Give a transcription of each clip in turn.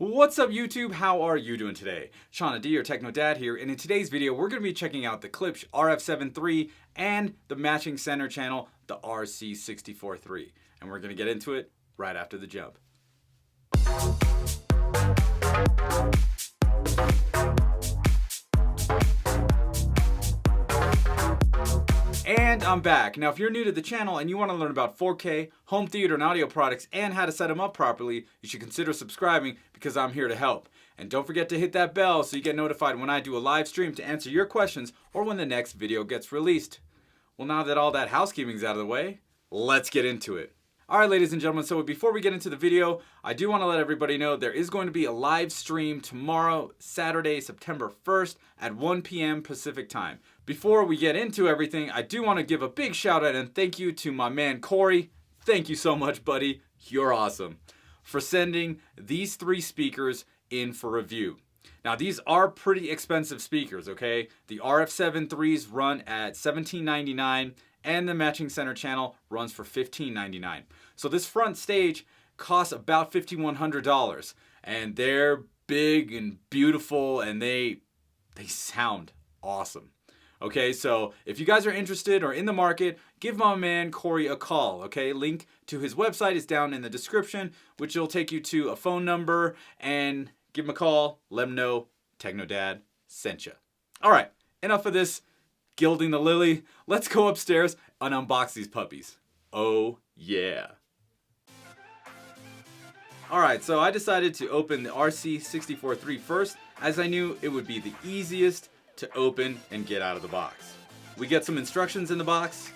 What's up YouTube? How are you doing today? Shauna D, your Techno Dad here, and in today's video we're going to be checking out the Klipsch RF-7 III and the matching center channel, the RC-64 III. And we're going to get into it right after the jump. And I'm back. Now if you're new to the channel and you want to learn about 4K, home theater and audio products and how to set them up properly, you should consider subscribing because I'm here to help. And don't forget to hit that bell so you get notified when I do a live stream to answer your questions or when the next video gets released. Well, now that all that housekeeping's out of the way, let's get into it. Alright ladies and gentlemen, so before we get into the video, I do want to let everybody know there is going to be a live stream tomorrow, Saturday, September 1st at 1 p.m. Pacific time. Before we get into everything, I do want to give a big shout out and thank you to my man Corey. Thank you so much, buddy. You're awesome. For sending these three speakers in for review. Now these are pretty expensive speakers, okay? The RF-7 IIIs run at $17.99 and the matching center channel runs for $15.99. So this front stage costs about $5,100 and they're big and beautiful and they sound awesome. Okay, so if you guys are interested or in the market, give my man Corey a call, okay? Link to his website is down in the description, which will take you to a phone number, and give him a call, let him know Techno Dad sent you. All right, enough of this gilding the lily. Let's go upstairs and unbox these puppies. Oh yeah. All right, so I decided to open the RC-64 III first, as I knew it would be the easiest to open and get out of the box. We get some instructions in the box.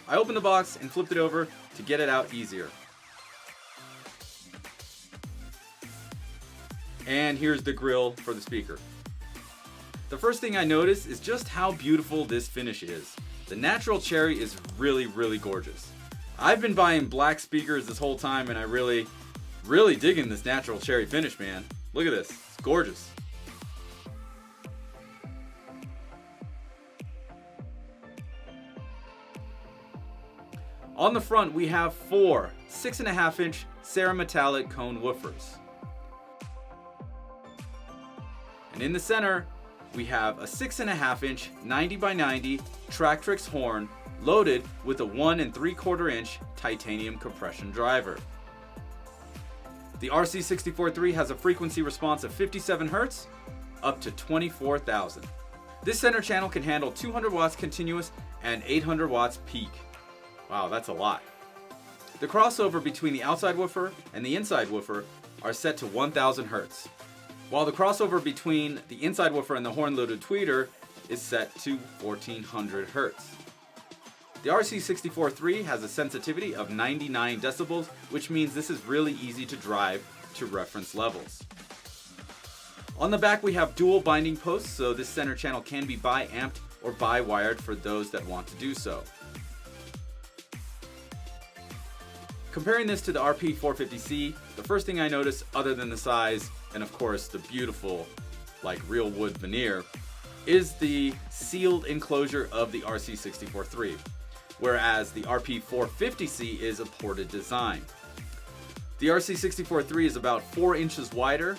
I opened the box and flipped it over to get it out easier. And here's the grill for the speaker. The first thing I noticed is just how beautiful this finish is. The natural cherry is really, really gorgeous. I've been buying black speakers this whole time and I really digging this natural cherry finish, man. Look at this, it's gorgeous. On the front, we have four 6.5-inch cerametallic cone woofers. And in the center, we have a 6.5-inch 90x90 Tractrix horn loaded with a 1 3/4-inch titanium compression driver. The RC-64 III has a frequency response of 57 Hz up to 24,000. This center channel can handle 200 watts continuous and 800 watts peak. Wow, that's a lot. The crossover between the outside woofer and the inside woofer are set to 1000 Hz, while the crossover between the inside woofer and the horn-loaded tweeter is set to 1400 Hz. The RC-64 III has a sensitivity of 99 decibels, which means this is really easy to drive to reference levels. On the back we have dual binding posts, so this center channel can be bi-amped or bi-wired for those that want to do so. Comparing this to the RP-280F, the first thing I noticed, other than the size and of course the beautiful like real wood veneer, is the sealed enclosure of the RC-64 III, whereas the RP-280F is a ported design. The RC-64 III is about 4 inches wider,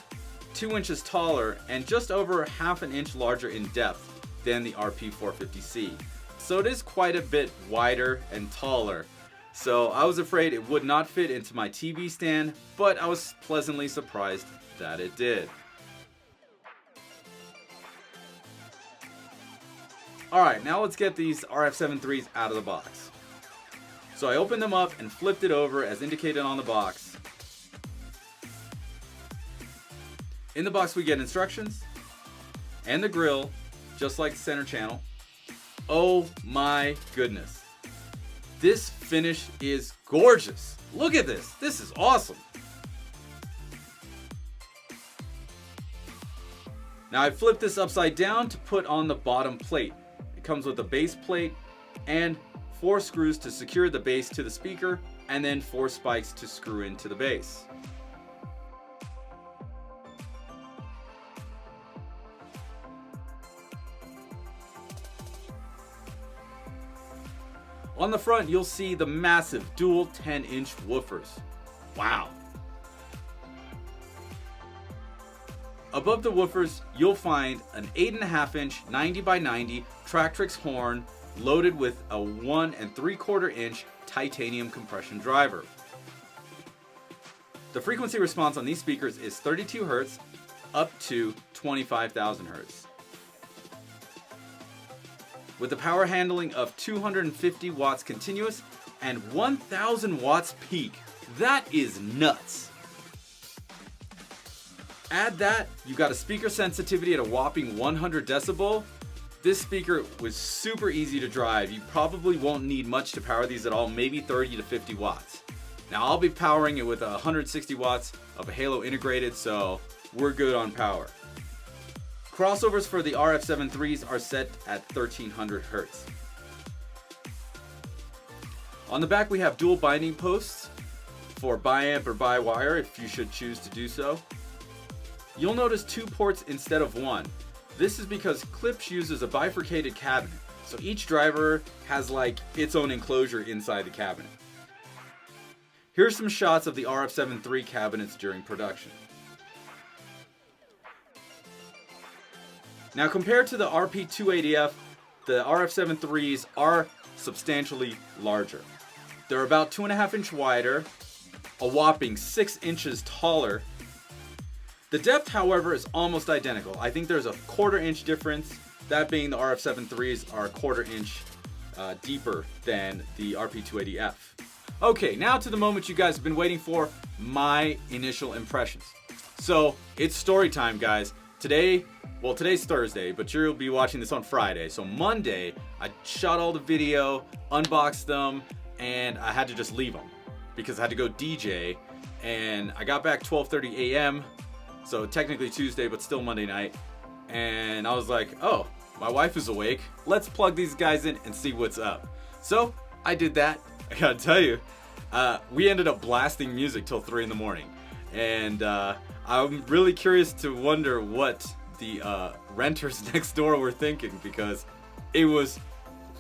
2 inches taller, and just over ½ an inch larger in depth than the RP-280F. So it is quite a bit wider and taller. So I was afraid it would not fit into my TV stand, but I was pleasantly surprised that it did. Alright, now let's get these RF-7 IIIs out of the box. So I opened them up and flipped it over as indicated on the box. In the box we get instructions and the grill, just like the center channel. Oh my goodness. This finish is gorgeous. Look at this. This is awesome. Now I flipped this upside down to put on the bottom plate. It comes with a base plate and 4 screws to secure the base to the speaker and then 4 spikes to screw into the base. On the front, you'll see the massive dual 10-inch woofers. Wow. Above the woofers, you'll find an 8.5-inch 90 by 90 Tractrix horn loaded with a 1 3/4 inch titanium compression driver. The frequency response on these speakers is 32 Hz up to 25,000 Hz. With a power handling of 250 watts continuous and 1,000 watts peak. That is nuts. Add that, you got a speaker sensitivity at a whopping 100 decibel. This speaker was super easy to drive. You probably won't need much to power these at all, maybe 30 to 50 watts. Now I'll be powering it with 160 watts of a Halo integrated, so we're good on power. Crossovers for the RF-7 threes are set at 1300 Hz. On the back we have dual binding posts for bi-amp or bi-wire if you should choose to do so. You'll notice 2 ports instead of 1. This is because Klipsch uses a bifurcated cabinet, so each driver has like its own enclosure inside the cabinet. Here's some shots of the RF-7 III cabinets during production. Now compared to the RP-280F, the RF-7 IIIs are substantially larger. They're about 2.5 inches wider, a whopping 6 inches taller. The depth, however, is almost identical. I think there's a 1/4 inch difference, that being the RF-7 IIIs are a 1/4 inch deeper than the RP-280F. Okay, now to the moment you guys have been waiting for, my initial impressions. So, it's story time, guys. Today's Thursday, but you'll be watching this on Friday. So Monday, I shot all the video, unboxed them, and I had to just leave them because I had to go DJ, and I got back 12:30 a.m., so technically Tuesday, but still Monday night, and I was like, oh, my wife is awake, let's plug these guys in and see what's up. So I did that. I gotta tell you, we ended up blasting music till 3 in the morning, and I'm really curious to wonder what the renters next door were thinking, because it was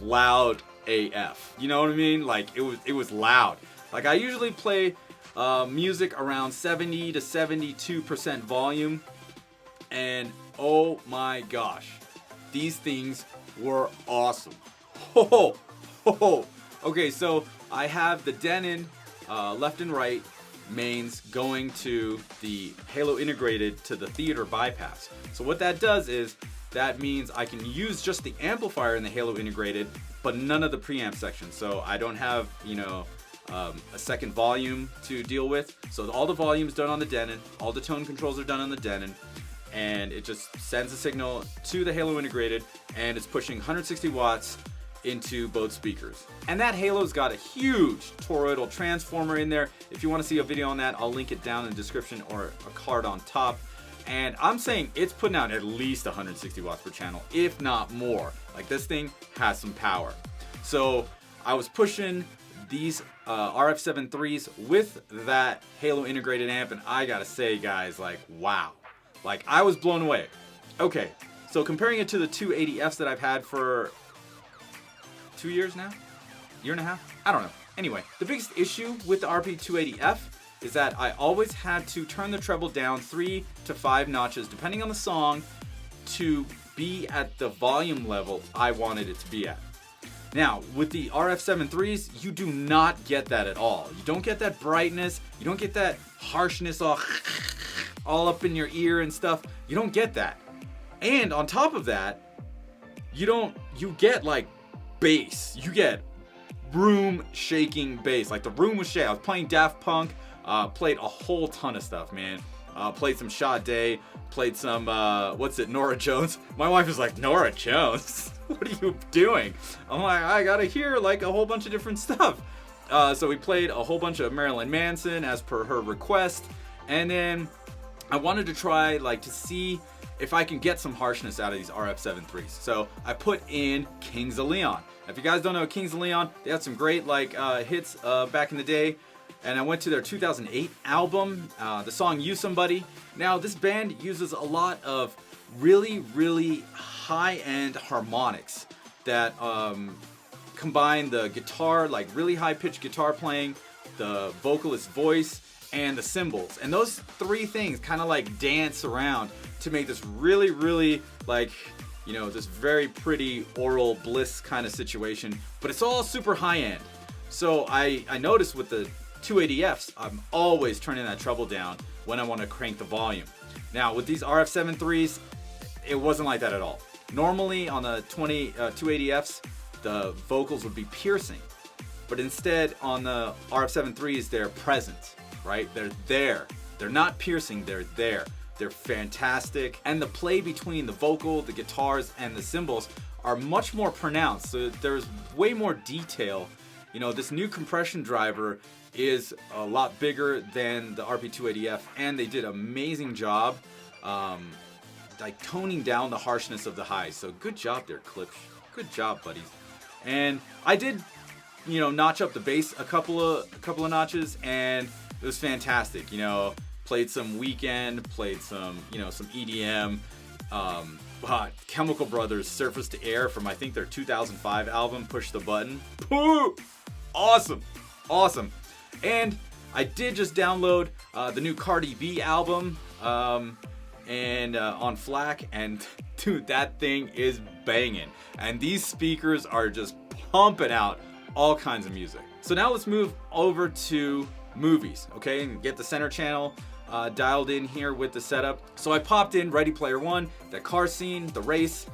loud AF. You know what I mean? Like it was loud. Like I usually play music around 70 to 72% volume, and oh my gosh, these things were awesome. Ho ho ho. Okay, so I have the Denon left and right mains going to the Halo integrated to the theater bypass. So what that does is that means I can use just the amplifier in the Halo integrated, but none of the preamp section. So I don't have, you know, a second volume to deal with. So all the volume's done on the Denon, all the tone controls are done on the Denon, and it just sends a signal to the Halo integrated, and it's pushing 160 watts into both speakers. And that Halo's got a huge toroidal transformer in there. If you want to see a video on that, I'll link it down in the description or a card on top. And I'm saying it's putting out at least 160 watts per channel, if not more. Like, this thing has some power. So I was pushing these RF-7 IIIs with that Halo integrated amp, and I gotta say, guys, like, wow. Like, I was blown away. Okay, so comparing it to the 280Fs that I've had for 2 years now? Year and a half? I don't know. Anyway, the biggest issue with the RP-280F is that I always had to turn the treble down 3 to 5 notches, depending on the song, to be at the volume level I wanted it to be at. Now, with the RF-7 IIIs, you do not get that at all. You don't get that brightness, you don't get that harshness all up in your ear and stuff. You don't get that. And on top of that, you get like bass. You get room shaking bass. Like, the room was shaking. I was playing Daft Punk, played a whole ton of stuff, man. Played some Sade, played some, Nora Jones. My wife was like, Nora Jones? What are you doing? I'm like, I gotta hear like a whole bunch of different stuff. So we played a whole bunch of Marilyn Manson as per her request. And then I wanted to try like to see if I can get some harshness out of these RF-7 IIIs. So I put in Kings of Leon. If you guys don't know Kings of Leon, they had some great like hits back in the day. And I went to their 2008 album, the song You Somebody. Now, this band uses a lot of really, really high-end harmonics that combine the guitar, like really high-pitched guitar playing, the vocalist's voice, and the cymbals. And those three things kind of like dance around to make this really, really like, you know, this very pretty oral bliss kind of situation, but it's all super high end. So I noticed with the 280Fs, I'm always turning that treble down when I want to crank the volume. Now with these RF-7 threes, it wasn't like that at all. Normally on the 280Fs, the vocals would be piercing, but instead on the RF-7 threes, they're present, right? They're there. They're not piercing, they're there. They're fantastic. And the play between the vocal, the guitars, and the cymbals are much more pronounced. So there's way more detail. You know, this new compression driver is a lot bigger than the RP-280F, and they did an amazing job like toning down the harshness of the highs. So good job there, Klipsch. Good job, buddies. And I did, you know, notch up the bass a couple of notches, and it was fantastic. You know, played some Weekend, played some, you know, some EDM. Chemical Brothers' Surface to Air from, I think, their 2005 album, Push the Button. Pooh! Awesome. Awesome. And I did just download the new Cardi B album on FLAC, and dude, that thing is banging. And these speakers are just pumping out all kinds of music. So now let's move over to movies, okay, and get the center channel dialed in here with the setup. So I popped in Ready Player One, that car scene, the race,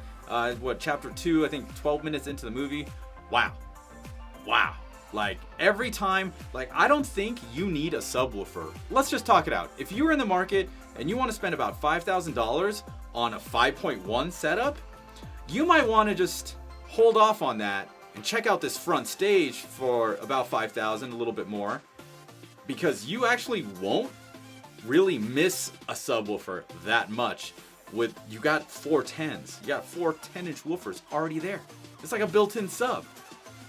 chapter 2, I think 12 minutes into the movie. Wow. Like every time, like I don't think you need a subwoofer. Let's just talk it out. If you're in the market and you want to spend about $5,000 on a 5.1 setup, you might want to just hold off on that and check out this front stage for about $5,000, a little bit more, because you actually won't really miss a subwoofer that much. You got 4 10s. You got 4 10-inch woofers already there. It's like a built-in sub.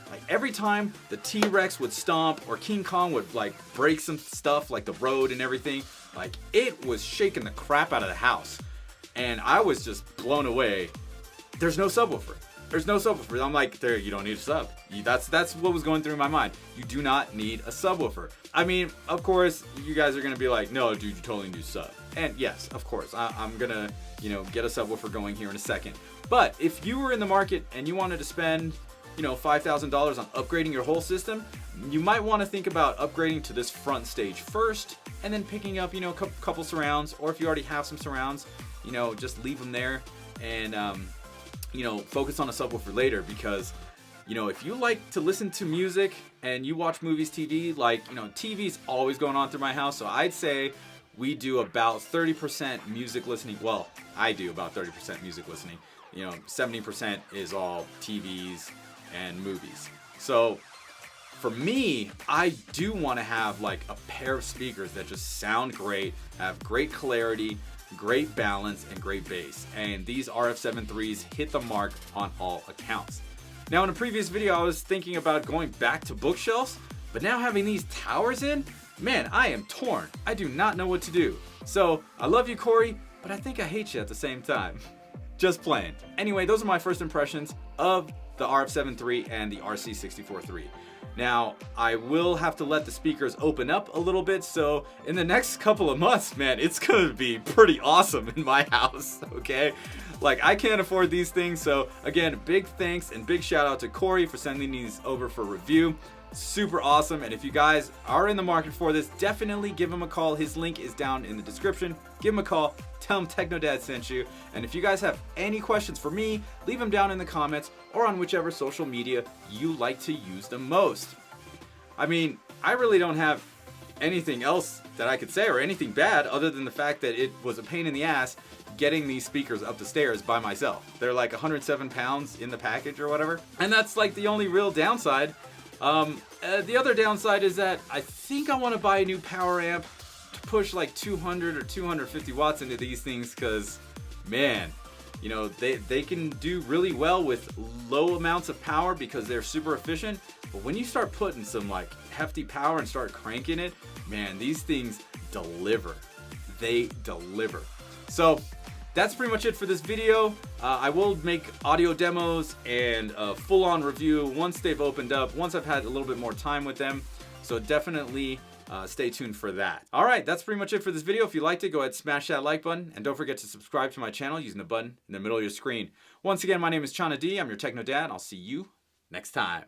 Like every time the T-Rex would stomp or King Kong would like break some stuff like the road and everything, like it was shaking the crap out of the house. And I was just blown away. There's no subwoofer. There's no subwoofer. I'm like, there, you don't need a sub. That's what was going through my mind. You do not need a subwoofer. I mean, of course, you guys are gonna be like, no, dude, you totally need a sub. And yes, of course, I'm gonna, you know, get a subwoofer going here in a second. But if you were in the market and you wanted to spend, you know, $5,000 on upgrading your whole system, you might want to think about upgrading to this front stage first, and then picking up, you know, a couple surrounds, or if you already have some surrounds, you know, just leave them there and, you know, focus on a subwoofer later. Because, you know, if you like to listen to music and you watch movies, TV, like, you know, TV's always going on through my house, so I'd say we do about 30% music listening. Well, I do about 30% music listening. You know, 70% is all TVs and movies. So for me, I do want to have like a pair of speakers that just sound great, have great clarity, great balance, and great bass. And these RF-7 threes hit the mark on all accounts. Now in a previous video, I was thinking about going back to bookshelves, but now having these towers in, man, I am torn. I do not know what to do. So I love you, Corey, but I think I hate you at the same time. Just playing. Anyway, those are my first impressions of the RF-7 III and the RC-64 III. Now, I will have to let the speakers open up a little bit, so in the next couple of months, man, it's gonna be pretty awesome in my house, okay? Like, I can't afford these things, so again, big thanks and big shout out to Corey for sending these over for review. Super awesome. And if you guys are in the market for this, definitely give him a call. His link is down in the description. Give him a call, tell him TechnoDad sent you. And if you guys have any questions for me, leave them down in the comments or on whichever social media you like to use the most. I mean, I really don't have anything else that I could say or anything bad other than the fact that it was a pain in the ass getting these speakers up the stairs by myself. They're like 107 pounds in the package or whatever. And that's like the only real downside. The other downside is that I think I want to buy a new power amp to push like 200 or 250 watts into these things, because man, you know, they can do really well with low amounts of power because they're super efficient. But when you start putting some like hefty power and start cranking it, man, these things deliver. They deliver. So that's pretty much it for this video. I will make audio demos and a full-on review once they've opened up, once I've had a little bit more time with them. So definitely stay tuned for that. All right, that's pretty much it for this video. If you liked it, go ahead and smash that like button, and don't forget to subscribe to my channel using the button in the middle of your screen. Once again, my name is Chana D. I'm your Techno Dad, and I'll see you next time.